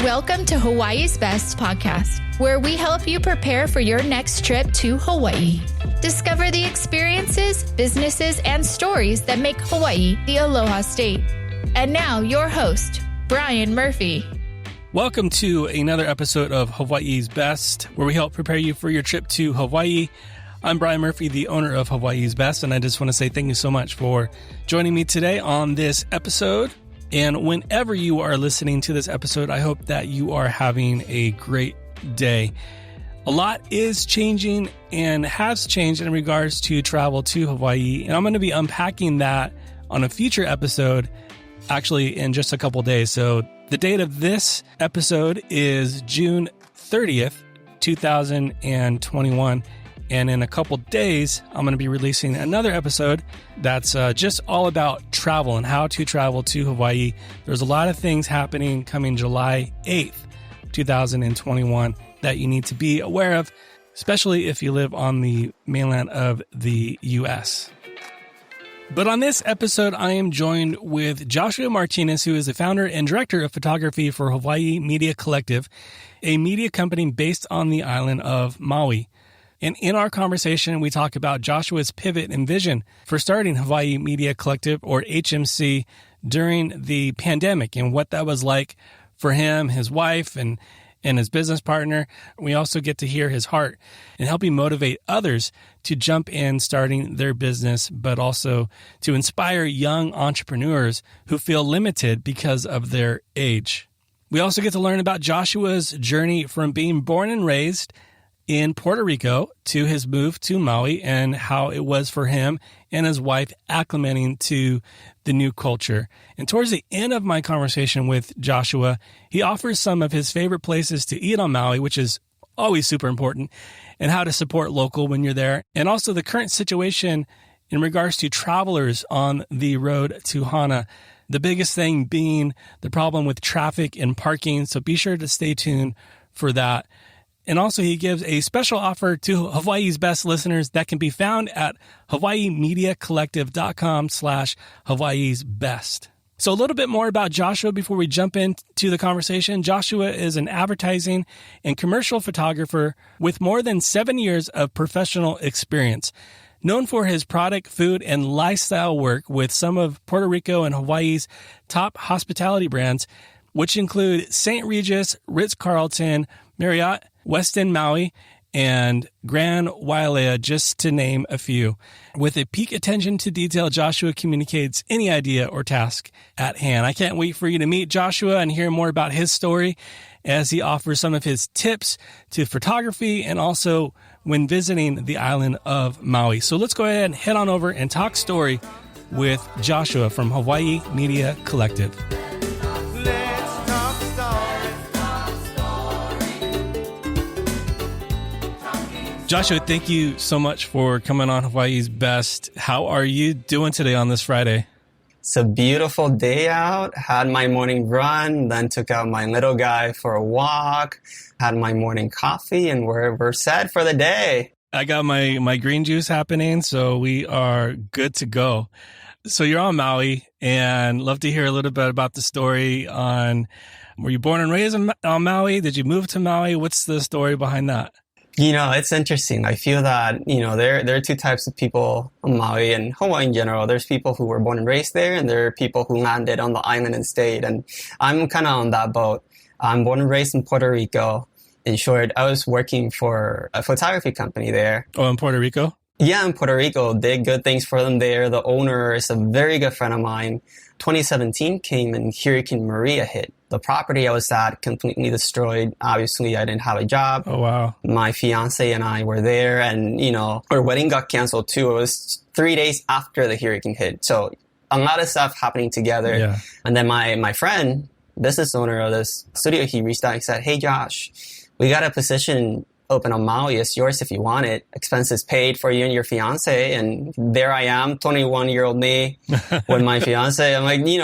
Welcome to Hawaii's Best podcast, where we help you prepare for your next trip to Hawaii. Discover the experiences, businesses, and stories that make Hawaii the Aloha state. And now, your host, Bryan Murphy. Welcome to another episode of Hawaii's Best, where we help prepare you for your trip to Hawaii. I'm Bryan Murphy, the owner of Hawaii's Best, and I just want to say thank you so much for joining me today on this episode. And whenever you are listening to this episode, I hope that you are having a great day. A lot is changing and has changed in regards to travel to Hawaii, and I'm going to be unpacking that on a future episode, actually in just a couple days. So the date of this episode is June 30th, 2021. And in a couple days, I'm going to be releasing another episode that's just all about travel and how to travel to Hawaii. There's a lot of things happening coming July 8th, 2021 that you need to be aware of, especially if you live on the mainland of the U.S. But on this episode, I am joined with Joshua Martinez, who is the founder and director of photography for Hawaiʻi Media Collective, a media company based on the island of Maui. And in our conversation, we talk about Joshua's pivot and vision for starting Hawaiʻi Media Collective, or HMC, during the pandemic and what that was like for him, his wife, and his business partner. We also get to hear his heart and helping motivate others to jump in starting their business, but also to inspire young entrepreneurs who feel limited because of their age. We also get to learn about Joshua's journey from being born and raised in Puerto Rico to his move to Maui and how it was for him and his wife acclimating to the new culture. And towards the end of my conversation with Joshua, he offers some of his favorite places to eat on Maui, which is always super important, and how to support local when you're there. And also the current situation in regards to travelers on the road to Hana. The biggest thing being the problem with traffic and parking. So be sure to stay tuned for that. And also he gives a special offer to Hawaii's Best listeners that can be found at hawaiimediacollective.com/Hawaii's Best. So a little bit more about Joshua before we jump into the conversation. Joshua is an advertising and commercial photographer with more than 7 years of professional experience. Known for his product, food, and lifestyle work with some of Puerto Rico and Hawaii's top hospitality brands, which include St. Regis, Ritz Carlton, Marriott, Westin Maui, and Grand Wailea, just to name a few. With a peak attention to detail, Joshua communicates any idea or task at hand. I can't wait for you to meet Joshua and hear more about his story as he offers some of his tips to photography and also when visiting the island of Maui. So let's go ahead and head on over and talk story with Joshua from Hawaiʻi Media Collective. Joshua, thank you so much for coming on Hawaii's Best. How are you doing today on this Friday? It's a beautiful day out. Had my morning run, then took out my little guy for a walk, had my morning coffee, and we're set for the day. I got my green juice happening, so we are good to go. So you're on Maui, and love to hear a little bit about the story on, were you born and raised on Maui? Did you move to Maui? What's the story behind that? You know, it's interesting. I feel that, there are two types of people on Maui and Hawaii in general. There's people who were born and raised there, and there are people who landed on the island and stayed. And I'm kind of on that boat. I'm born and raised in Puerto Rico. In short, I was working for a photography company there. Oh, in Puerto Rico? Yeah, in Puerto Rico. Did good things for them there. The owner is a very good friend of mine. 2017 came and Hurricane Maria hit. The property I was at completely destroyed. Obviously, I didn't have a job. Oh, wow. My fiance and I were there, and, our wedding got canceled too. It was 3 days after the hurricane hit. So a lot of stuff happening together. Yeah. And then my friend, business owner of this studio, he reached out and said, "Hey, Josh, we got a position open on Maui. It's yours if you want it. Expenses paid for you and your fiance." And there I am, 21-year-old me with my fiance. I'm like, we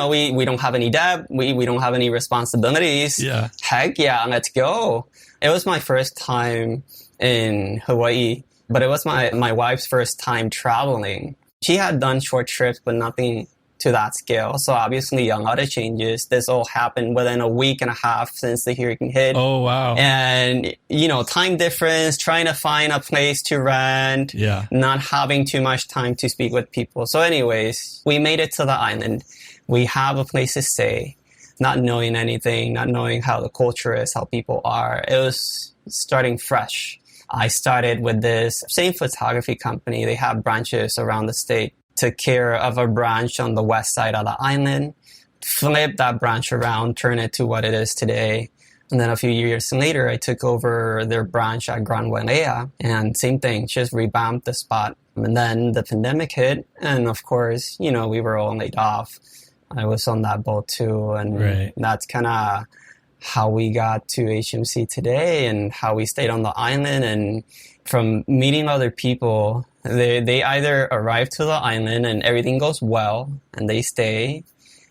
don't have any debt. We don't have any responsibilities. Yeah. Heck yeah, let's go. It was my first time in Hawaii, but it was my wife's first time traveling. She had done short trips, but nothing to that scale. So obviously a lot of changes. This all happened within a week and a half since the hurricane hit. Oh, wow. And, time difference, trying to find a place to rent, not having too much time to speak with people. So anyways, we made it to the island. We have a place to stay, not knowing anything, not knowing how the culture is, how people are. It was starting fresh. I started with this same photography company. They have branches around the state. Took care of a branch on the west side of the island, flipped that branch around, turned it to what it is today. And then a few years later, I took over their branch at Grand Wailea, and same thing, just revamped the spot. And then the pandemic hit, and of course, we were all laid off. I was on that boat too, and that's kind of how we got to HMC today and how we stayed on the island. And from meeting other people, they either arrive to the island and everything goes well and they stay.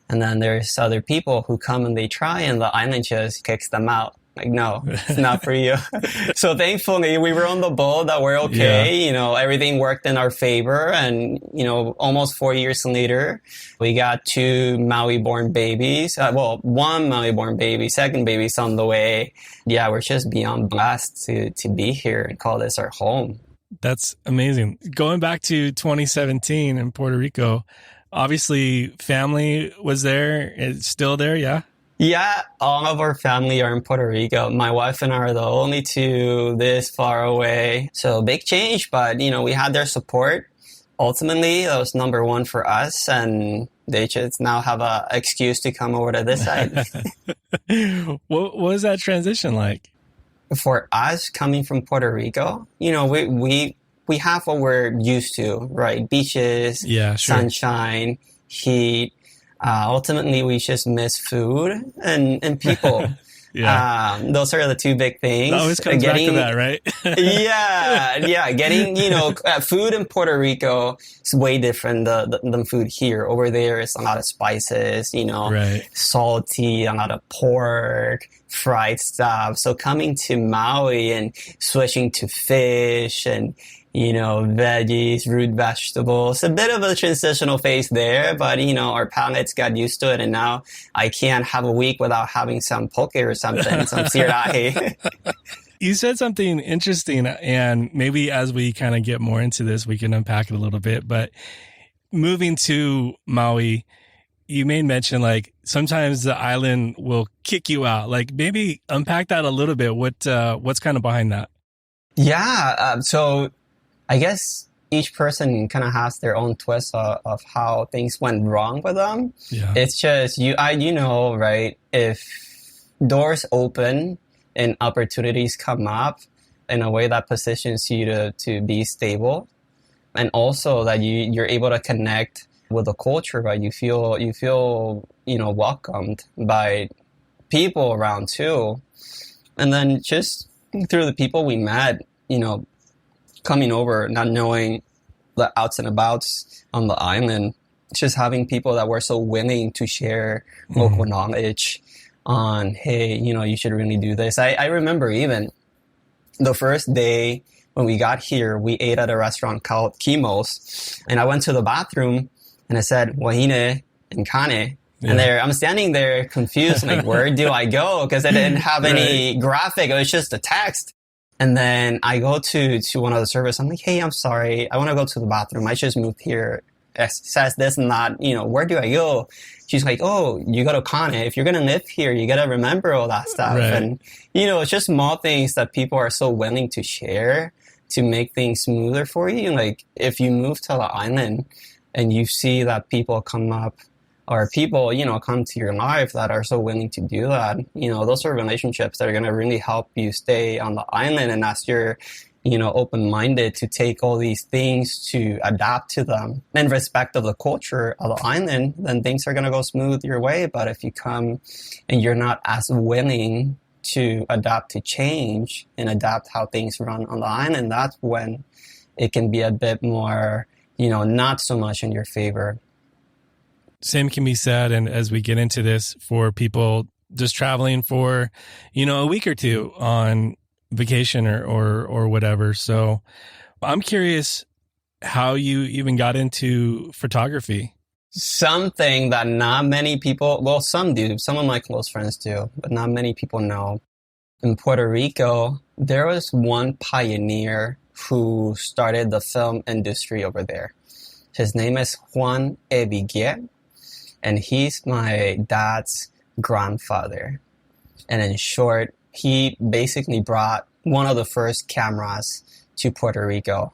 And then there's other people who come and they try and the island just kicks them out. Like, no, it's not for you. So thankfully we were on the boat that we're okay. Everything worked in our favor. And, almost 4 years later, we got 2 Maui-born babies. One Maui-born baby, second baby's on the way. Yeah, we're just beyond blessed to be here and call this our home. That's amazing. Going back to 2017 in Puerto Rico, obviously family was there. It's still there, yeah? Yeah, all of our family are in Puerto Rico. My wife and I are the only 2 this far away. So big change, but, we had their support. Ultimately, that was number one for us, and they just now have an excuse to come over to this side. What was that transition like? For us, coming from Puerto Rico, we have what we're used to, right? Beaches, sunshine, heat. Ultimately, we just miss food and people. Those are the 2 big things. It always comes back to that, right? Getting, food in Puerto Rico is way different than food here. Over there, it's a lot of spices, salty, a lot of pork, fried stuff. So coming to Maui and switching to fish and veggies, root vegetables, a bit of a transitional phase there, but our palates got used to it, and now I can't have a week without having some poke or something, some sirirahi. You said something interesting, and maybe as we kind of get more into this, we can unpack it a little bit, but moving to Maui, you made mention like sometimes the island will kick you out. Like maybe unpack that a little bit. What's kind of behind that? Yeah. So I guess each person kind of has their own twist of how things went wrong with them. Yeah. It's just, right? If doors open and opportunities come up in a way that positions you to be stable, and also that you're able to connect with the culture, right? You feel, welcomed by people around too. And then just through the people we met, coming over, not knowing the outs and abouts on the island, just having people that were so willing to share local knowledge on, hey, you should really do this. I remember even the first day when we got here, we ate at a restaurant called Kimo's, and I went to the bathroom and I said, wahine and kane. Yeah. And I'm standing there confused, like, where do I go? Because I didn't have any graphic. It was just a text. And then I go to one of the servers. I'm like, hey, I'm sorry. I want to go to the bathroom. I just moved here. It says this and that, where do I go? She's like, oh, you go to Kane. If you're going to live here, you got to remember all that stuff. Right. And, it's just small things that people are so willing to share to make things smoother for you. Like if you move to the island and you see that people come up, or people, come to your life that are so willing to do that, those are relationships that are going to really help you stay on the island. And as you're, open-minded to take all these things to adapt to them in respect of the culture of the island, then things are going to go smooth your way. But if you come and you're not as willing to adapt to change and adapt how things run on the island, that's when it can be a bit more, not so much in your favor. Same can be said, and as we get into this, for people just traveling for, a week or two on vacation or whatever. So I'm curious how you even got into photography. Something that not many people, well, some do, some of my close friends do, but not many people know. In Puerto Rico, there was one pioneer who started the film industry over there. His name is Juan Evigue, and he's my dad's grandfather. And in short, he basically brought one of the first cameras to Puerto Rico.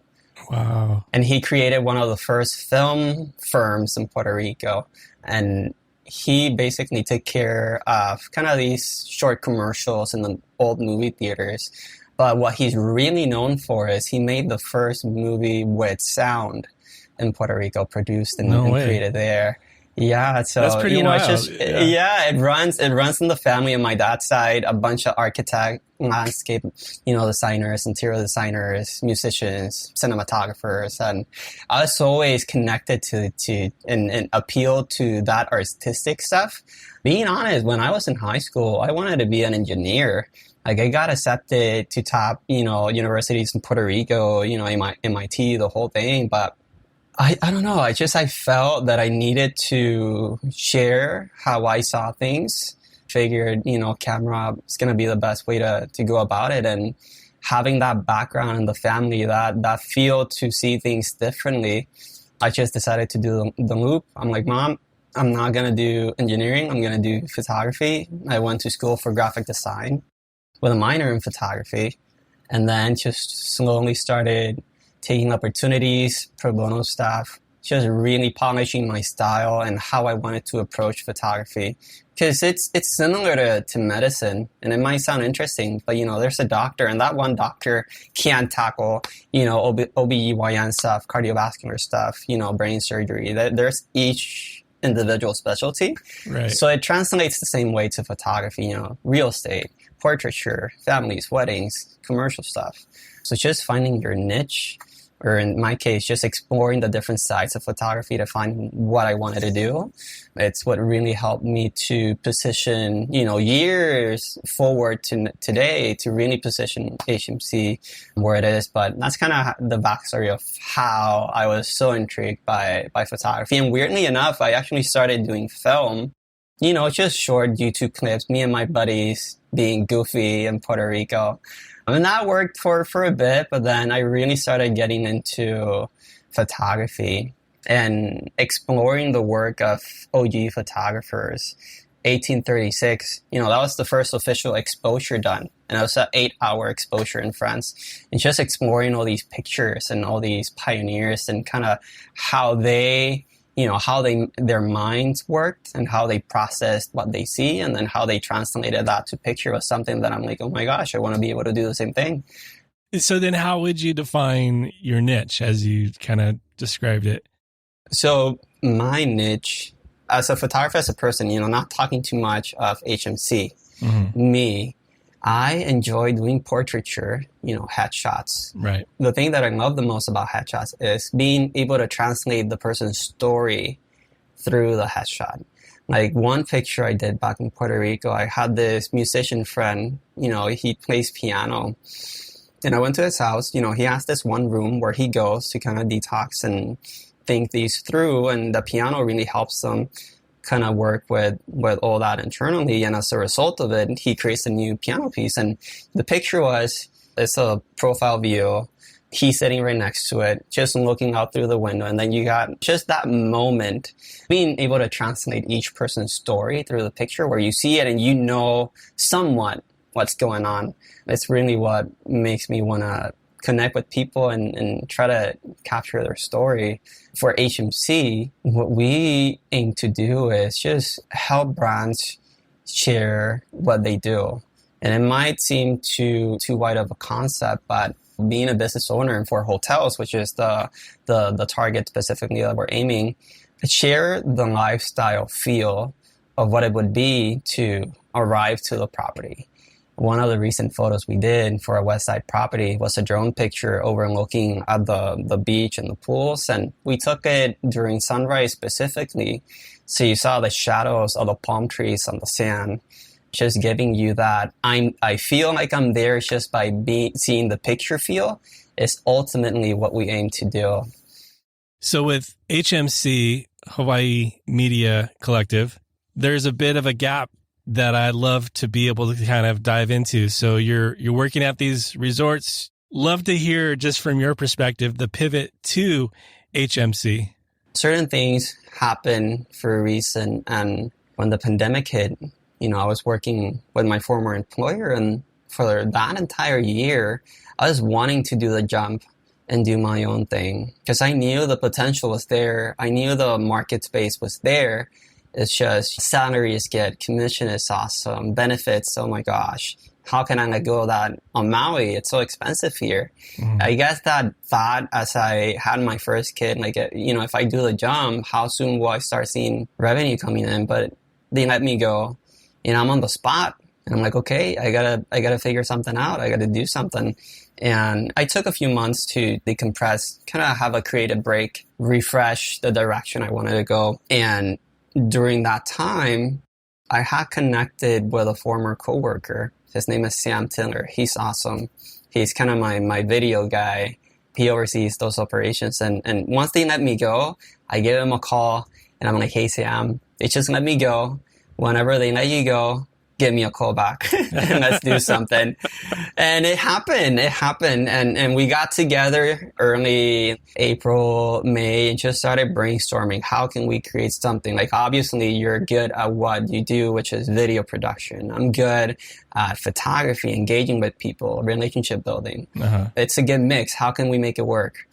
Wow. And he created one of the first film firms in Puerto Rico. And he basically took care of kind of these short commercials in the old movie theaters. But what he's really known for is he made the first movie with sound in Puerto Rico, produced and created there. Yeah, so that's pretty wild. It's just, it runs in the family on my dad's side. A bunch of architect, landscape, designers, interior designers, musicians, cinematographers, and I was always connected to and appealed to that artistic stuff. Being honest, when I was in high school, I wanted to be an engineer. Like I got accepted to top, universities in Puerto Rico, MIT, the whole thing, but I don't know. I felt that I needed to share how I saw things. Figured, camera is going to be the best way to go about it. And having that background in the family, that feel to see things differently, I just decided to do the loop. I'm like, Mom, I'm not going to do engineering. I'm going to do photography. I went to school for graphic design with a minor in photography, and then just slowly started taking opportunities, pro bono stuff, just really polishing my style and how I wanted to approach photography. Because it's similar to medicine, and it might sound interesting, but there's a doctor, and that one doctor can tackle, OB-GYN stuff, cardiovascular stuff, brain surgery. There's each individual specialty. Right. So it translates the same way to photography, real estate, portraiture, families, weddings, commercial stuff. So just finding your niche, or in my case, just exploring the different sides of photography to find what I wanted to do. It's what really helped me to position, years forward to today to really position HMC where it is. But that's kind of the backstory of how I was so intrigued by photography. And weirdly enough, I actually started doing film, just short YouTube clips, me and my buddies being goofy in Puerto Rico. And that worked for a bit, but then I really started getting into photography and exploring the work of OG photographers. 1836, that was the first official exposure done. And it was an 8-hour exposure in France. And just exploring all these pictures and all these pioneers and kind of how their minds worked and how they processed what they see, and then how they translated that to picture was something that I'm like, oh my gosh, I want to be able to do the same thing. So then how would you define your niche as you kind of described it? So my niche as a photographer, as a person, not talking too much of HMC, me, I enjoy doing portraiture, headshots. Right. The thing that I love the most about headshots is being able to translate the person's story through the headshot. Like one picture I did back in Puerto Rico, I had this musician friend, he plays piano. And I went to his house, he has this one room where he goes to kind of detox and think these through. And the piano really helps him kind of work with all that internally. And as a result of it, he creates a new piano piece. And the picture it's a profile view. He's sitting right next to it, just looking out through the window. And then you got just that moment, being able to translate each person's story through the picture where you see it and somewhat what's going on. It's really what makes me want to connect with people and try to capture their story. For HMC, what we aim to do is just help brands share what they do. And it might seem too wide of a concept, but being a business owner for hotels, which is the target specifically that we're aiming, share the lifestyle feel of what it would be to arrive to the property. One of the recent photos we did for a West Side property was a drone picture overlooking at the beach and the pools. And we took it during sunrise specifically. So you saw the shadows of the palm trees on the sand, just giving you that I feel like I'm there just by seeing the picture feel is ultimately what we aim to do. So with HMC, Hawaii Media Collective, there's a bit of a gap that I'd love to be able to kind of dive into. So you're working at these resorts. Love to hear just from your perspective, the pivot to HMC. Certain things happen for a reason. And when the pandemic hit, I was working with my former employer, and for that entire year, I was wanting to do the jump and do my own thing because I knew the potential was there. I knew the market space was there. It's just salary is good, commission is awesome, benefits, oh my gosh. How can I let go of that on Maui? It's so expensive here. I guess that thought as I had my first kid, if I do the jump, how soon will I start seeing revenue coming in? But they let me go, and I'm on the spot. And I'm like, okay, I gotta figure something out. I gotta do something. And I took a few months to decompress, kind of have a creative break, refresh the direction I wanted to go. And during that time, I had connected with a former coworker. His name is Sam Tiller. He's awesome. He's kind of my video guy. He oversees those operations. And once they let me go, I give him a call and I'm like, hey, Sam, they just let me go. Whenever they let you go, give me a call back and let's do something. And it happened. And we got together early April, May, and just started brainstorming. How can we create something? Like, obviously you're good at what you do, which is video production. I'm good at photography, engaging with people, relationship building. It's a good mix. How can we make it work?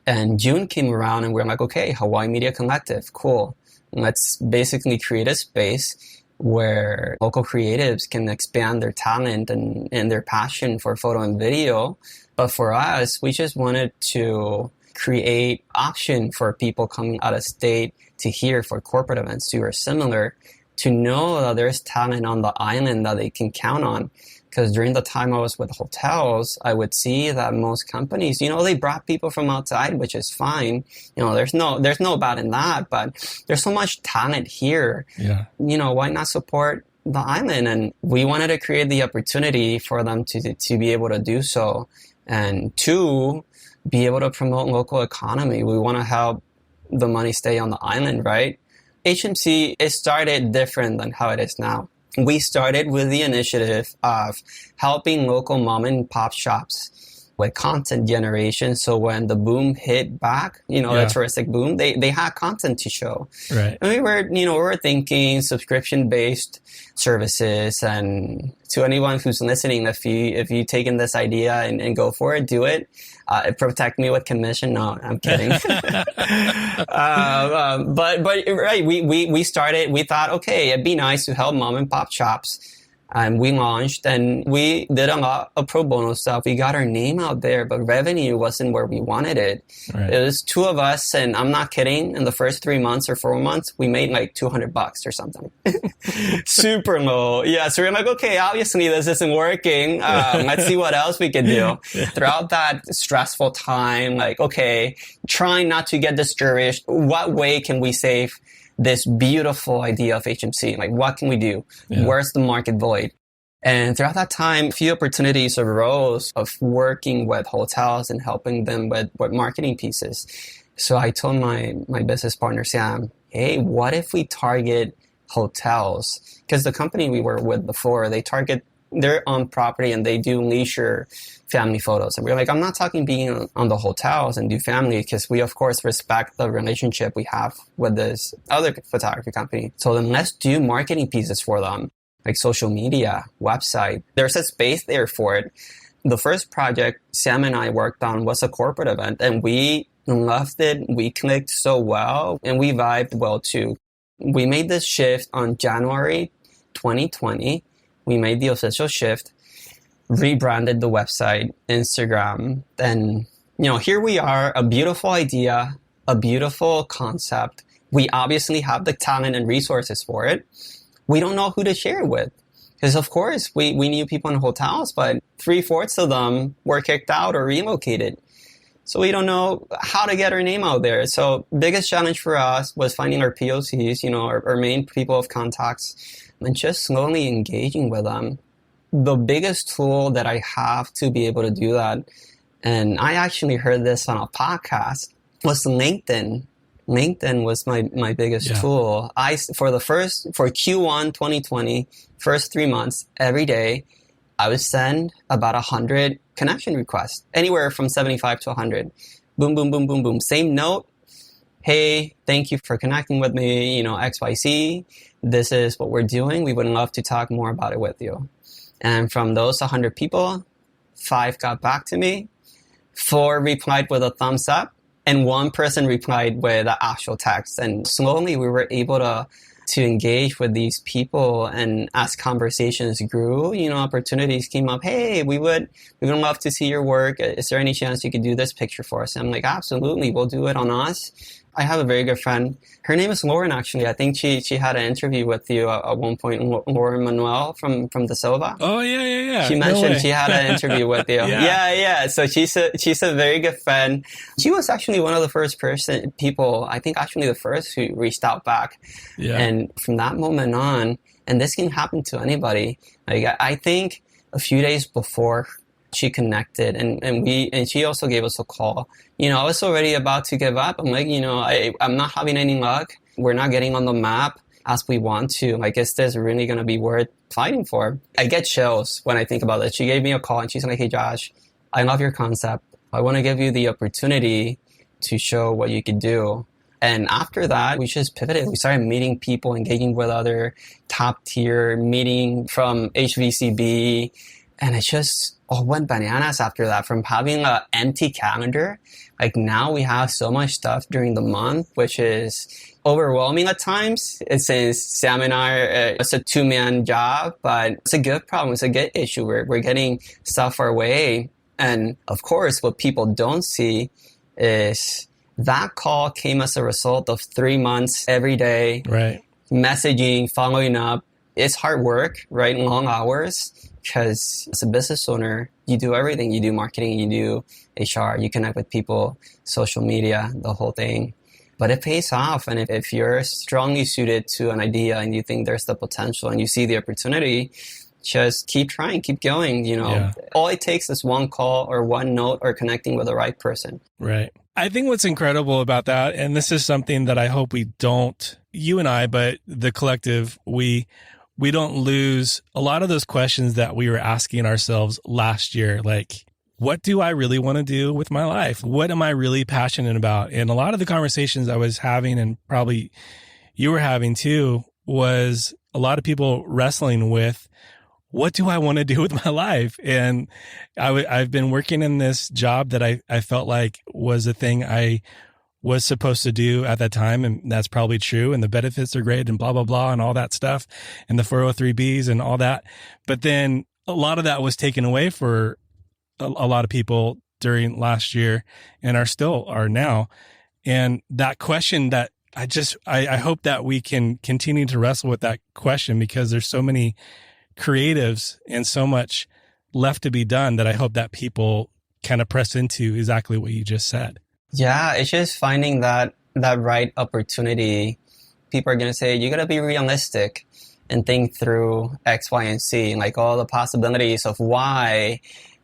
And June came around and we're like, okay, Hawaii Media Collective, cool. Let's basically create a space where local creatives can expand their talent and their passion for photo and video. But for us, we just wanted to create option for people coming out of state to here for corporate events too, or similar, to know that there's talent on the island that they can count on. Because during the time I was with hotels, I would see that most companies, they brought people from outside, which is fine. There's no bad in that, but there's so much talent here. Yeah. Why not support the island? And we wanted to create the opportunity for them to be able to do so, and to be able to promote local economy. We want to help the money stay on the island, right? HMC, it started different than how it is now. We started with the initiative of helping local mom and pop shops with content generation. So when the boom hit back, the touristic boom, they had content to show. Right. And we were thinking subscription-based services. And to anyone who's listening, if you taken this idea and go for it, do it. Protect me with commission. No, I'm kidding. But right, we started, we thought, okay, it'd be nice to help mom and pop shops. And we launched and we did a lot of pro bono stuff. We got our name out there, but revenue wasn't where we wanted it. Right. It was two of us, and I'm not kidding. In the first 3 months or 4 months, we made like $200 or something. Super low. Yeah. So we're like, okay, obviously this isn't working. Let's see what else we can do. Throughout that stressful time, like, okay, trying not to get discouraged. What way can we save this beautiful idea of HMC? Like, what can we do? Yeah. Where's the market void? And throughout that time, a few opportunities arose of working with hotels and helping them with marketing pieces. So I told my business partner, Sam, hey, what if we target hotels? Because the company we were with before, they target their own property and they do leisure family photos. And we're like, I'm not talking being on the hotels and do family, because we of course respect the relationship we have with this other photography company. So then let's do marketing pieces for them, like social media, website. There's a space there for it. The first project Sam and I worked on was a corporate event, and we loved it. We clicked so well and we vibed well too. We made this shift on January 2020. We made the official shift, rebranded the website, Instagram, and here we are, a beautiful idea, a beautiful concept. We obviously have the talent and resources for it. We don't know who to share it with, because of course we knew people in hotels, but 3/4 of them were kicked out or relocated. So we don't know how to get our name out there. So biggest challenge for us was finding our POCs, our main people of contacts, and just slowly engaging with them. The biggest tool that I have to be able to do that, and I actually heard this on a podcast, was LinkedIn. LinkedIn was my biggest tool. For Q1 2020, first 3 months, every day, I would send about 100 connection requests, anywhere from 75 to 100. Boom, boom, boom, boom, boom. Same note. Hey, thank you for connecting with me, XYZ. This is what we're doing. We would love to talk more about it with you. And from those 100 people, 5 got back to me, 4 replied with a thumbs up, and 1 person replied with an actual text. And slowly we were able to engage with these people, and as conversations grew, opportunities came up. Hey, we would love to see your work. Is there any chance you could do this picture for us? And I'm like, absolutely, we'll do it on us. I have a very good friend. Her name is Lauren, actually. I think she had an interview with you at one point, Lauren Manuel from De Silva. Oh, yeah. She mentioned she had an interview with you. Yeah. So she's a very good friend. She was actually one of the first people, I think actually the first who reached out back. Yeah. And from that moment on, and this can happen to anybody, like I think a few days before she connected and she also gave us a call. I was already about to give up. I'm like, I'm not having any luck. We're not getting on the map as we want to. Like, is this really going to be worth fighting for? I get chills when I think about it. She gave me a call and she's like, hey, Josh, I love your concept. I want to give you the opportunity to show what you could do. And after that, we just pivoted. We started meeting people, engaging with other top tier, meeting from HVCB. And it just all went bananas after that. From having an empty calendar, like now we have so much stuff during the month, which is overwhelming at times. Since Sam and I, it's a 2-man job, but it's a good problem. It's a good issue. We're getting stuff our way. And of course, what people don't see is that call came as a result of 3 months every day, right? Messaging, following up. It's hard work, right? Long hours. Because as a business owner, you do everything. You do marketing, you do HR, you connect with people, social media, the whole thing. But it pays off. And if you're strongly suited to an idea and you think there's the potential and you see the opportunity, just keep trying, keep going. All it takes is one call or one note or connecting with the right person. Right. I think what's incredible about that, and this is something that I hope we don't, you and I, but the collective, we don't lose a lot of those questions that we were asking ourselves last year. Like, what do I really want to do with my life? What am I really passionate about? And a lot of the conversations I was having, and probably you were having too, was a lot of people wrestling with, what do I want to do with my life? And I've been working in this job that I felt like was a thing I was supposed to do at that time. And that's probably true. And the benefits are great and blah, blah, blah, and all that stuff, and the 403Bs and all that. But then a lot of that was taken away for a lot of people during last year, and are now. And that question that I hope that we can continue to wrestle with that question, because there's so many creatives and so much left to be done that I hope that people kind of press into exactly what you just said. Yeah, it's just finding that right opportunity. People are going to say, you got to be realistic and think through X, Y, and Z, and like all the possibilities of why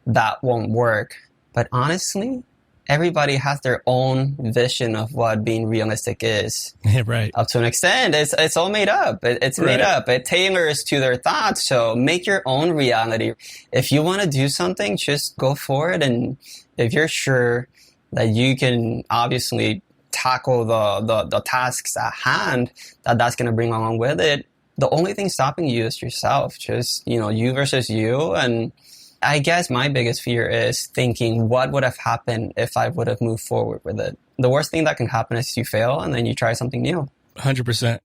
that won't work. But honestly, everybody has their own vision of what being realistic is. Yeah, right. Up to an extent, it's all made up. It's made up. It tailors to their thoughts. So make your own reality. If you want to do something, just go for it. And if you're sure that you can obviously tackle the tasks at hand that's going to bring along with it, the only thing stopping you is yourself. Just, you versus you. And I guess my biggest fear is thinking, what would have happened if I would have moved forward with it? The worst thing that can happen is you fail and then you try something new. 100%.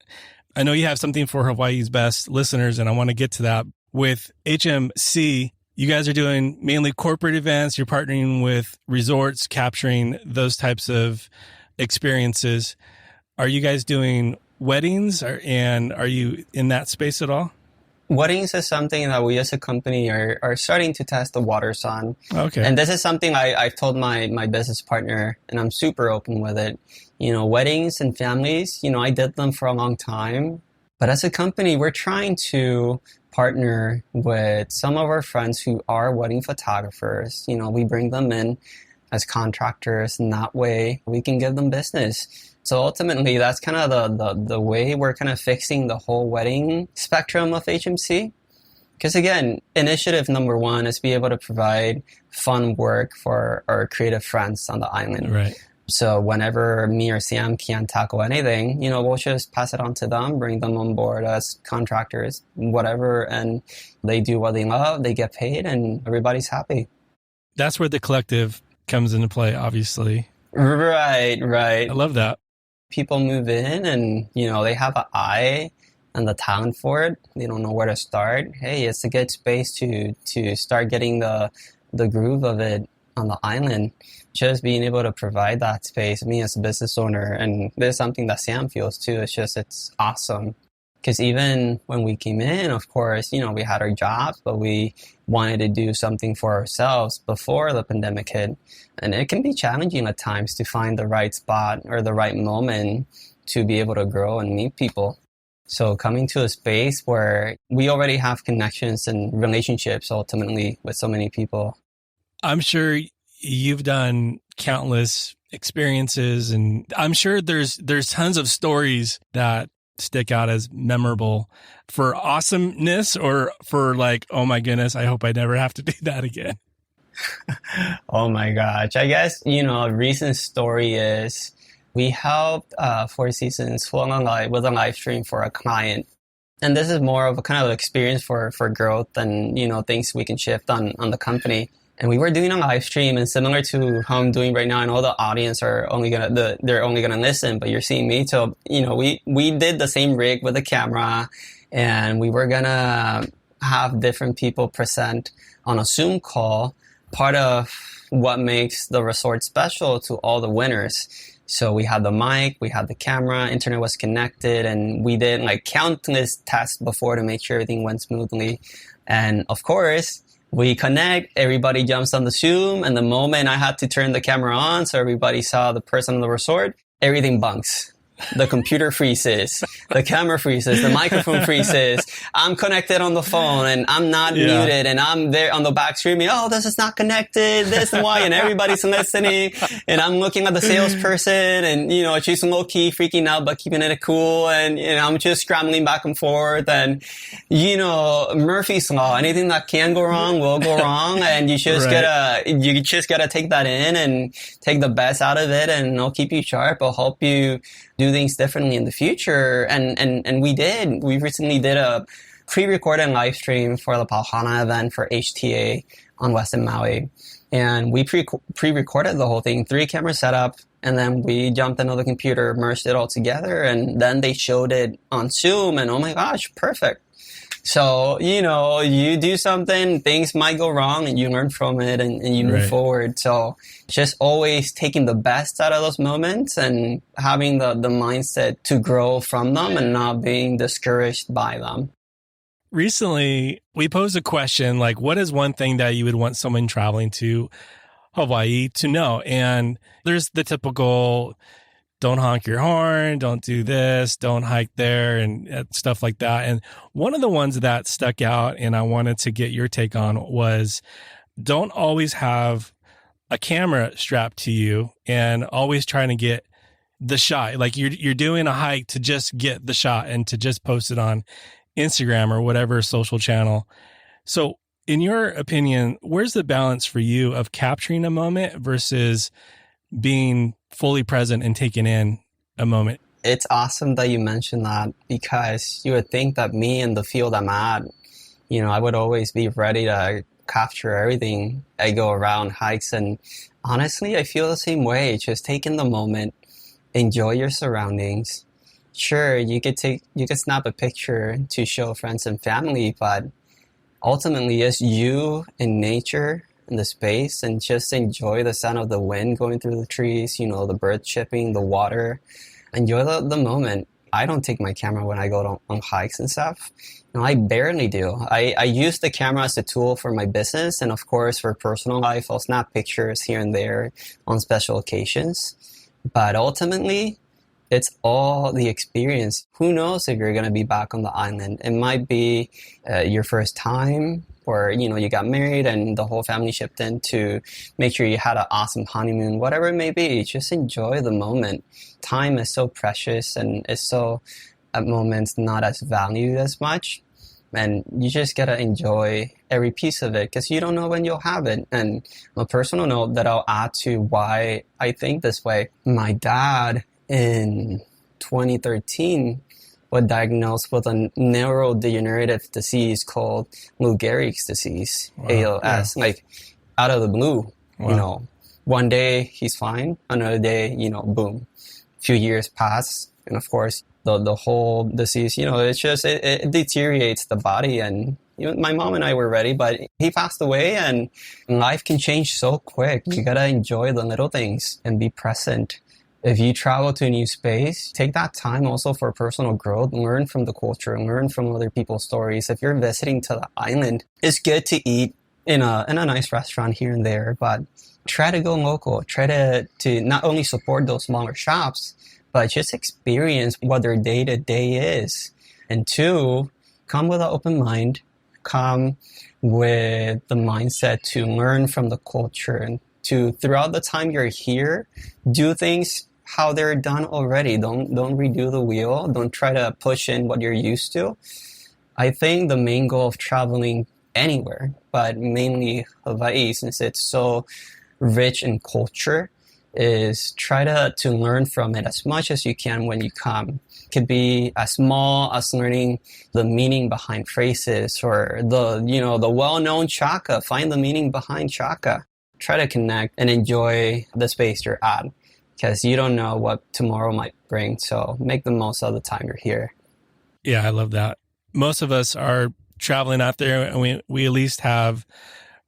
I know you have something for Hawaii's Best listeners, and I want to get to that. With HMC, you guys are doing mainly corporate events. You're partnering with resorts, capturing those types of experiences. Are you guys doing weddings, and are you in that space at all? Weddings is something that we as a company are starting to test the waters on. Okay. And this is something I've told my business partner, and I'm super open with it. Weddings and families, I did them for a long time. But as a company, we're trying to partner with some of our friends who are wedding photographers. We bring them in as contractors, and that way we can give them business. So ultimately, that's kind of the way we're kind of fixing the whole wedding spectrum of HMC. Because again, initiative number one is be able to provide fun work for our creative friends on the island. Right. So whenever me or Sam can't tackle anything, we'll just pass it on to them, bring them on board as contractors, whatever, and they do what they love, they get paid, and everybody's happy. That's where the collective comes into play, obviously. Right. I love that. People move in and, they have an eye and the talent for it. They don't know where to start. Hey, it's a good space to start getting the groove of it on the island. Just being able to provide that space, me as a business owner, and there's something that Sam feels too. It's awesome. Because even when we came in, of course, we had our jobs, but we wanted to do something for ourselves before the pandemic hit. And it can be challenging at times to find the right spot or the right moment to be able to grow and meet people. So coming to a space where we already have connections and relationships ultimately with so many people. I'm sure you've done countless experiences, and I'm sure there's tons of stories that stick out as memorable for awesomeness or for like, oh my goodness, I hope I never have to do that again. Oh my gosh. I guess, a recent story is we helped Four Seasons with a live stream for a client. And this is more of a kind of experience for growth and, things we can shift on the company. And we were doing a live stream, and similar to how I'm doing right now, I know the audience are they're only gonna listen, but you're seeing me. So, we did the same rig with the camera, and we were gonna have different people present on a Zoom call, part of what makes the resort special to all the winners. So we had the mic, we had the camera, internet was connected, and we did like countless tests before to make sure everything went smoothly. And of course, we connect, everybody jumps on the Zoom, and the moment I had to turn the camera on so everybody saw the person in the resort, everything bunks. The computer freezes, the camera freezes, the microphone freezes. I'm connected on the phone and I'm not muted, and I'm there on the back screaming, oh, this is not connected, this and why, and everybody's listening. And I'm looking at the salesperson and, she's low key freaking out, but keeping it cool. And, I'm just scrambling back and forth. And, Murphy's Law, anything that can go wrong will go wrong. And you just gotta take that in and take the best out of it, and it'll keep you sharp. It'll help you do things differently in the future. And we did. We recently did a pre-recorded live stream for the Pauhana event for HTA on Westin Maui. And we pre-recorded the whole thing, 3 camera setup, and then we jumped into the computer, merged it all together, and then they showed it on Zoom, and oh my gosh, perfect. So, you do something, things might go wrong, and you learn from it, and you move forward. So just always taking the best out of those moments and having the mindset to grow from them and not being discouraged by them. Recently, we posed a question like, what is one thing that you would want someone traveling to Hawaii to know? And there's the typical, don't honk your horn, don't do this, don't hike there, and stuff like that. And one of the ones that stuck out and I wanted to get your take on was, don't always have a camera strapped to you and always trying to get the shot. Like you're doing a hike to just get the shot and to just post it on Instagram or whatever social channel. So in your opinion, where's the balance for you of capturing a moment versus being fully present and taking in a moment? It's awesome that you mentioned that, because you would think that me in the field I'm at, I would always be ready to capture everything. I go around hikes, and honestly, I feel the same way. Just take in the moment, enjoy your surroundings. Sure, you could snap a picture to show friends and family, but ultimately it's you in nature, in the space, and just enjoy the sound of the wind going through the trees, the birds chirping, the water. Enjoy the moment. I don't take my camera when I go on hikes and stuff. I barely do. I use the camera as a tool for my business, and of course for personal life, I'll snap pictures here and there on special occasions. But ultimately, it's all the experience. Who knows if you're going to be back on the island? It might be your first time. or, you got married and the whole family shipped in to make sure you had an awesome honeymoon, whatever it may be, just enjoy the moment. Time is so precious and it's so, at moments, not as valued as much. And you just gotta enjoy every piece of it because you don't know when you'll have it. And on a personal note that I'll add to why I think this way, my dad in 2013 was diagnosed with a neurodegenerative disease called Lou Gehrig's disease, ALS, like out of the blue. Wow. One day he's fine, another day, boom. A few years pass, and of course, the whole disease, it's just, it deteriorates the body. And my mom and I were ready, but he passed away and life can change so quick. You gotta enjoy the little things and be present. If you travel to a new space, take that time also for personal growth, learn from the culture, learn from other people's stories. If you're visiting to the island, it's good to eat in a nice restaurant here and there, but try to go local. Try to not only support those smaller shops, but just experience what their day-to-day is. And two, come with an open mind. Come with the mindset to learn from the culture and to, throughout the time you're here, do things how they're done already. Don't redo the wheel. Don't try to push in what you're used to. I think the main goal of traveling anywhere, but mainly Hawaii, since it's so rich in culture, is try to learn from it as much as you can when you come. It could be as small as learning the meaning behind phrases or the well-known chaka. Find the meaning behind chaka. Try to connect and enjoy the space you're at because you don't know what tomorrow might bring. So make the most of the time you're here. Yeah, I love that. Most of us are traveling out there and we at least have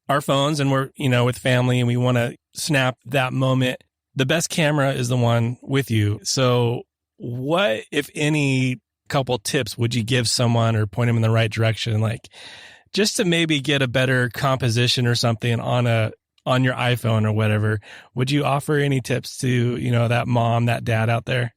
our phones and we're, with family and we want to snap that moment. The best camera is the one with you. So what, if any, couple tips would you give someone or point them in the right direction? Like just to maybe get a better composition or something on your iPhone or whatever. Would you offer any tips to, that mom, that dad out there?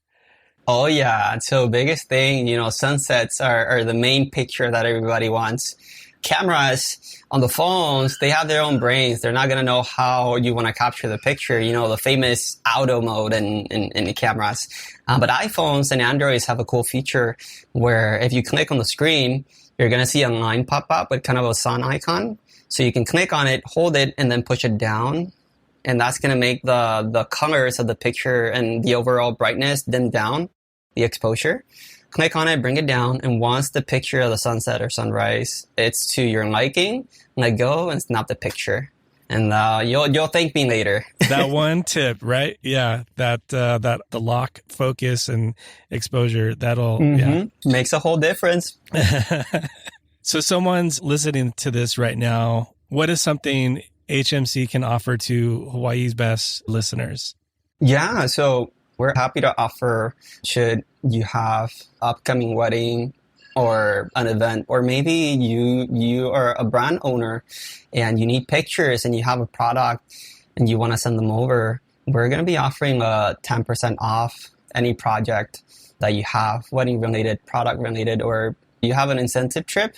Oh yeah. So biggest thing, sunsets are the main picture that everybody wants. Cameras on the phones, they have their own brains. They're not going to know how you want to capture the picture, the famous auto mode in the cameras. But iPhones and Androids have a cool feature where if you click on the screen, you're going to see a line pop up with kind of a sun icon. So you can click on it, hold it, and then push it down. And that's going to make the colors of the picture and the overall brightness dim down, the exposure. Click on it, bring it down, and once the picture of the sunset or sunrise, it's to your liking, let go and snap the picture. And you'll thank me later. That one tip, right? Yeah, that the lock, focus, and exposure, that'll makes a whole difference. So someone's listening to this right now. What is something HMC can offer to Hawaii's best listeners? Yeah, so we're happy to offer, should you have upcoming wedding or an event, or maybe you are a brand owner and you need pictures and you have a product and you want to send them over, we're going to be offering a 10% off any project that you have, wedding related, product related, or you have an incentive trip,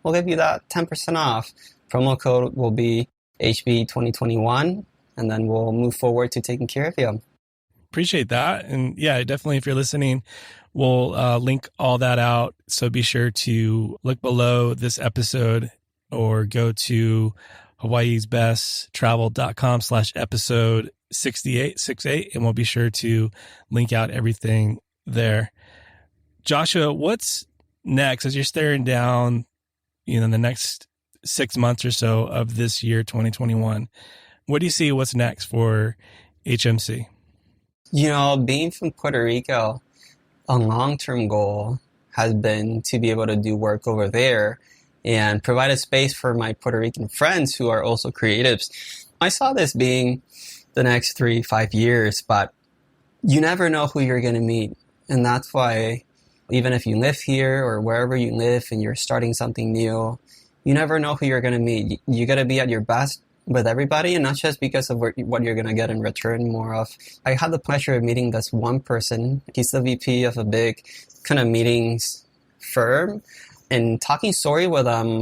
we'll give you that 10% off. Promo code will be HB2021, and then we'll move forward to taking care of you. Appreciate that. And yeah, definitely if you're listening, we'll link all that out. So be sure to look below this episode or go to hawaiisbesttravel.com/episode 68, and we'll be sure to link out everything there. Joshua, what's next as you're staring down, the next 6 months or so of this year, 2021? What do you see what's next for HMC? Being from Puerto Rico, a long-term goal has been to be able to do work over there and provide a space for my Puerto Rican friends who are also creatives. I saw this being the next 3-5 years, but you never know who you're going to meet. And that's why even if you live here or wherever you live and you're starting something new, you never know who you're going to meet. You got to be at your best with everybody, and not just because of what you're going to get in return. More of, I had the pleasure of meeting this one person. He's the VP of a big kind of meetings firm, And talking story with him,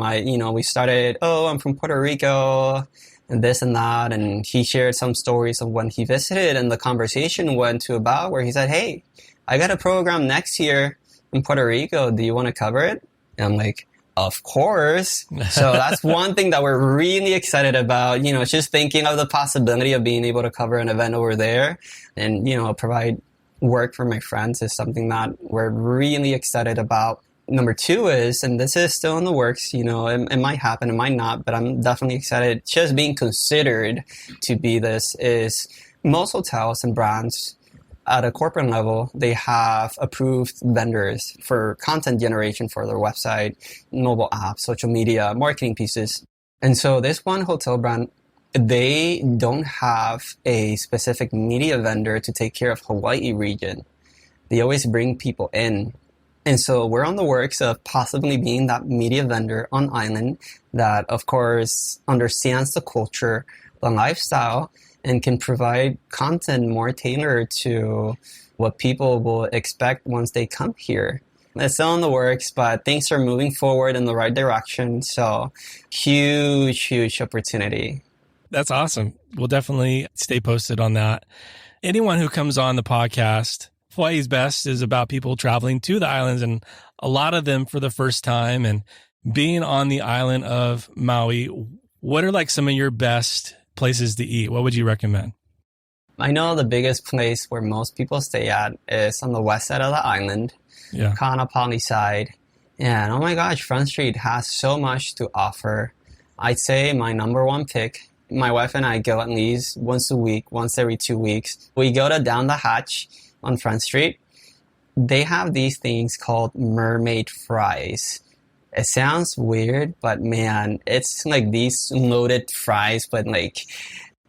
we started, oh, I'm from Puerto Rico and this and that. And he shared some stories of when he visited, and the conversation went to about where he said, hey, I got a program next year in Puerto Rico. Do you want to cover it? And I'm like, of course. So that's one thing that we're really excited about, just thinking of the possibility of being able to cover an event over there and, provide work for my friends is something that we're really excited about. Number two is, and this is still in the works, it might happen, it might not, but I'm definitely excited. Just being considered to be this is most hotels and brands at a corporate level, they have approved vendors for content generation for their website, mobile apps, social media, marketing pieces. And so this one hotel brand, they don't have a specific media vendor to take care of Hawaii region. They always bring people in. And so we're on the works of possibly being that media vendor on island that, of course, understands the culture, the lifestyle, and can provide content more tailored to what people will expect once they come here. It's still in the works, but things are moving forward in the right direction. So huge opportunity. That's awesome. We'll definitely stay posted on that. Anyone who comes on the podcast, Hawaii's Best is about people traveling to the islands, and a lot of them for the first time. And being on the island of Maui, what are like some of your best places to eat? What would you recommend? I know the biggest place where most people stay at is on the west side of the island, Kanapali side. And oh my gosh, Front Street has so much to offer. I'd say my number one pick, my wife and I go at least once a week, once every 2 weeks. We go to Down the Hatch on Front Street. They have these things called mermaid fries. It sounds weird, but man, it's like these loaded fries with like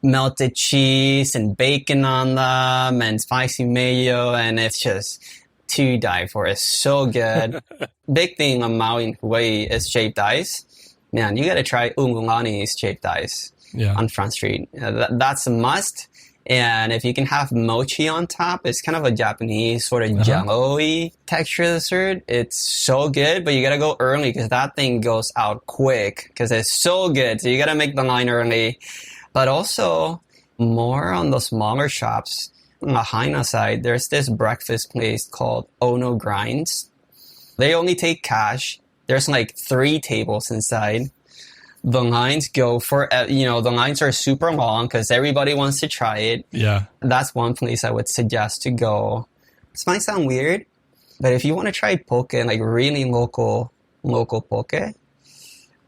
melted cheese and bacon on them and spicy mayo, and it's just to die for. It's so good. Big thing on Maui and Hawaii is shaved ice. Man, you gotta try Ungulani's shaved ice on Front Street. That's a must. And if you can have mochi on top, it's kind of a Japanese sort of jello-y texture dessert. It's so good, but you gotta go early because that thing goes out quick because it's so good. So you gotta make the line early. But also, more on the smaller shops, on the Haina side, there's this breakfast place called Ono Grinds. They only take cash. There's like 3 tables inside. The lines go for, the lines are super long because everybody wants to try it. Yeah. That's one place I would suggest to go. This might sound weird, but if you want to try poke, like really local poke,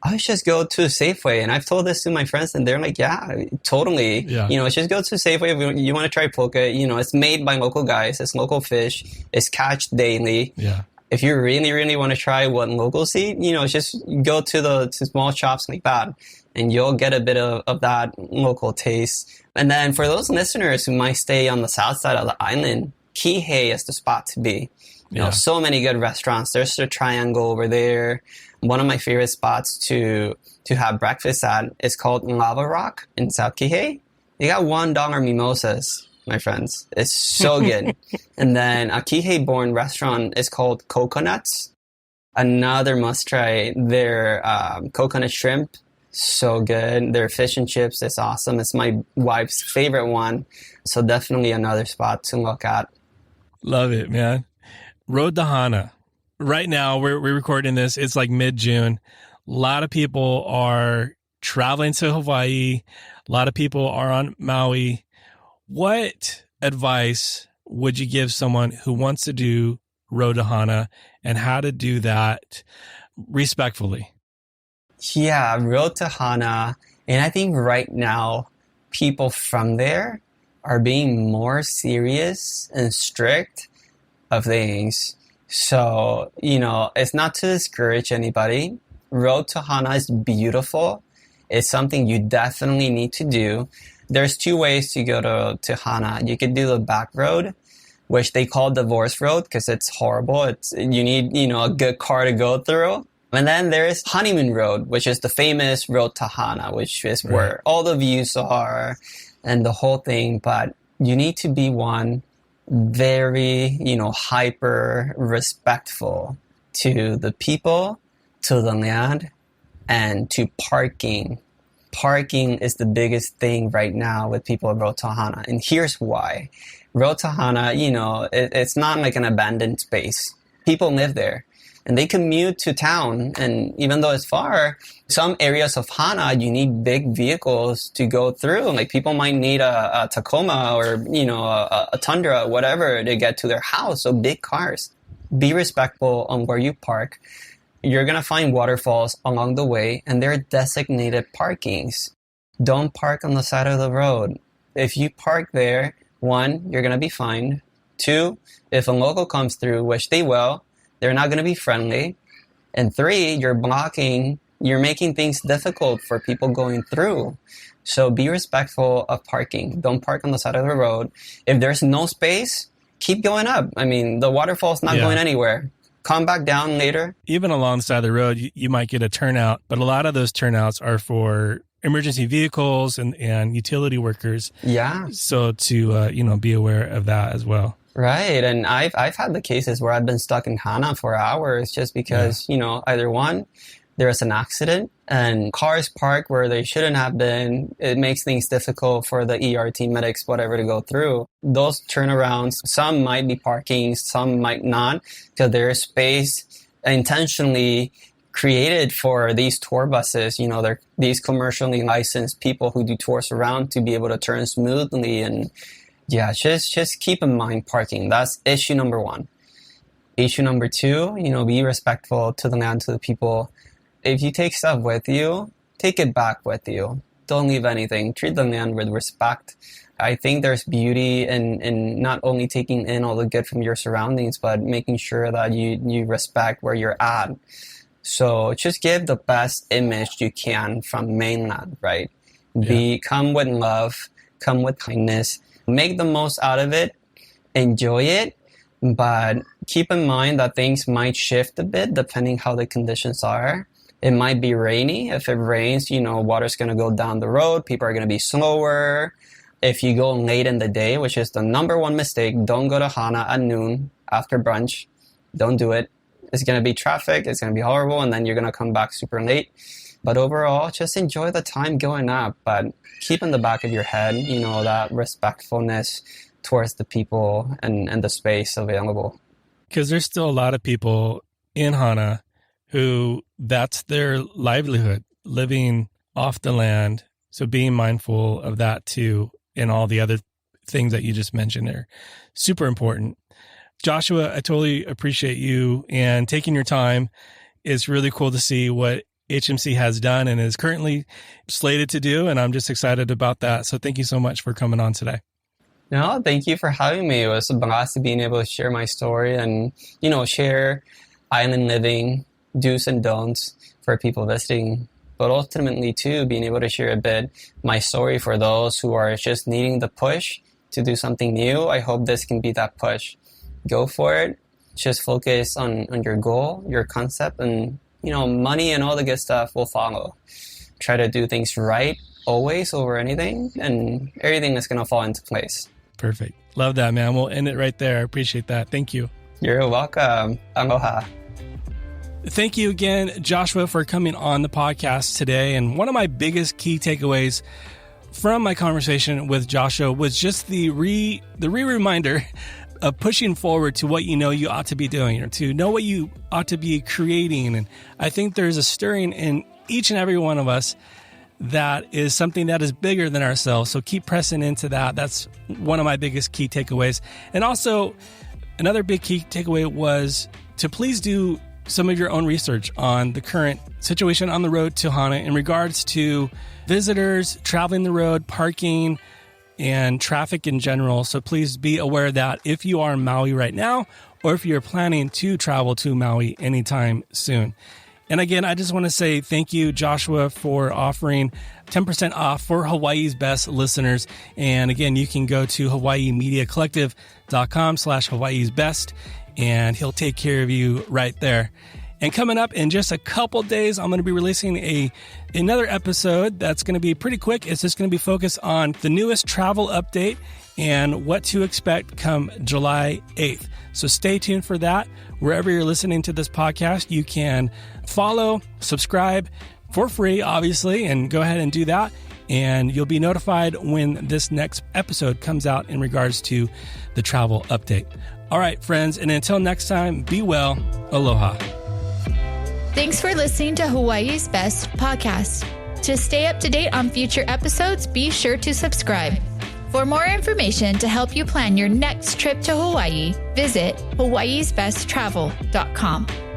I would just go to Safeway. And I've told this to my friends and they're like, yeah, totally. Yeah. Just go to Safeway if you want to try poke. It's made by local guys. It's local fish. It's catched daily. Yeah. If you really want to try what locals eat, just go to small shops like that and you'll get a bit of that local taste. And then for those listeners who might stay on the south side of the island, Kihei is the spot to be. You know, so many good restaurants. There's the Triangle over there. One of my favorite spots to have breakfast at is called Lava Rock in South Kihei. They got $1 mimosas, my friends. It's so good. And then a Kihei-born restaurant is called Coconuts. Another must try. Their coconut shrimp, so good. Their fish and chips is awesome. It's my wife's favorite one. So definitely another spot to look at. Love it, man. Road to Hana. Right now, we're recording this. It's like mid-June. A lot of people are traveling to Hawaii. A lot of people are on Maui. What advice would you give someone who wants to do Road to Hana and how to do that respectfully? Yeah, Road to Hana. And I think right now, people from there are being more serious and strict of things. So, it's not to discourage anybody. Road to Hana is beautiful. It's something you definitely need to do. There's 2 ways to go to Hana. You could do the back road, which they call Divorce Road because it's horrible. You need, a good car to go through. And then there's Honeymoon Road, which is the famous Road to Hana, which is where all the views are and the whole thing. But you need to be one very, hyper respectful to the people to the land and to parking. Parking is the biggest thing right now with people of Rotohana. And here's why. Rotohana, it's not like an abandoned space. People live there and they commute to town. And even though it's far, some areas of Hana, you need big vehicles to go through. Like people might need a Tacoma or, a Tundra, whatever, to get to their house. So big cars. Be respectful on where you park. You're going to find waterfalls along the way, and they're designated parkings. Don't park on the side of the road. If you park there, 1, you're going to be fined. 2, if a local comes through, which they will, they're not going to be friendly. And 3, you're making things difficult for people going through. So be respectful of parking. Don't park on the side of the road. If there's no space, keep going up. I mean, the waterfall's not going anywhere. Come back down later. Even along the side of the road, you might get a turnout, but a lot of those turnouts are for emergency vehicles and utility workers. Yeah. So to, be aware of that as well. Right. And I've had the cases where I've been stuck in Hana for hours just because, either 1, there's an accident and cars park where they shouldn't have been. It makes things difficult for the ERT medics, whatever, to go through. Those turnarounds, some might be parking, some might not, because there's space intentionally created for these tour buses. They're these commercially licensed people who do tours around to be able to turn smoothly. And yeah, just keep in mind parking. That's issue number 1. Issue number 2, be respectful to the land, to the people. If you take stuff with you, take it back with you. Don't leave anything. Treat the land with respect. I think there's beauty in not only taking in all the good from your surroundings, but making sure that you respect where you're at. So just give the best image you can from mainland, right? Yeah. Come with love, come with kindness, make the most out of it, enjoy it, but keep in mind that things might shift a bit depending how the conditions are. It might be rainy. If it rains, water's going to go down the road. People are going to be slower. If you go late in the day, which is the number 1 mistake, don't go to Hana at noon after brunch. Don't do it. It's going to be traffic. It's going to be horrible. And then you're going to come back super late. But overall, just enjoy the time going up. But keep in the back of your head, that respectfulness towards the people and the space available. Because there's still a lot of people in Hana who that's their livelihood, living off the land. So being mindful of that too, and all the other things that you just mentioned are super important. Joshua, I totally appreciate you and taking your time. It's really cool to see what HMC has done and is currently slated to do. And I'm just excited about that. So thank you so much for coming on today. No, thank you for having me. It was a blast being able to share my story and, share island living, do's and don'ts for people visiting, but ultimately too, being able to share a bit my story for those who are just needing the push to do something new. I hope this can be that push. Go for it. Just focus on your goal, your concept, and, money and all the good stuff will follow. Try to do things right always over anything, and everything is going to fall into place. Perfect. Love that, man. We'll end it right there. I appreciate that. Thank you. You're welcome. Aloha. Thank you again, Joshua, for coming on the podcast today. And one of my biggest key takeaways from my conversation with Joshua was just the reminder of pushing forward to what you ought to be doing, or to know what you ought to be creating. And I think there's a stirring in each and every one of us that is something that is bigger than ourselves. So keep pressing into that. That's one of my biggest key takeaways. And also another big key takeaway was to please do some of your own research on the current situation on the road to Hana in regards to visitors, traveling the road, parking, and traffic in general. So please be aware of that if you are in Maui right now, or if you're planning to travel to Maui anytime soon. And again, I just want to say thank you, Joshua, for offering 10% off for Hawaii's best listeners. And again, you can go to hawaiimediacollective.com/Hawaii's best, and he'll take care of you right there. And coming up in just a couple days, I'm going to be releasing another episode that's going to be pretty quick. It's just going to be focused on the newest travel update and what to expect come July 8th. So stay tuned for that. Wherever you're listening to this podcast, you can follow, subscribe for free, obviously, and go ahead and do that. And you'll be notified when this next episode comes out in regards to the travel update. All right, friends, and until next time, be well. Aloha. Thanks for listening to Hawaii's Best Podcast. To stay up to date on future episodes, be sure to subscribe. For more information to help you plan your next trip to Hawaii, visit hawaiisbesttravel.com.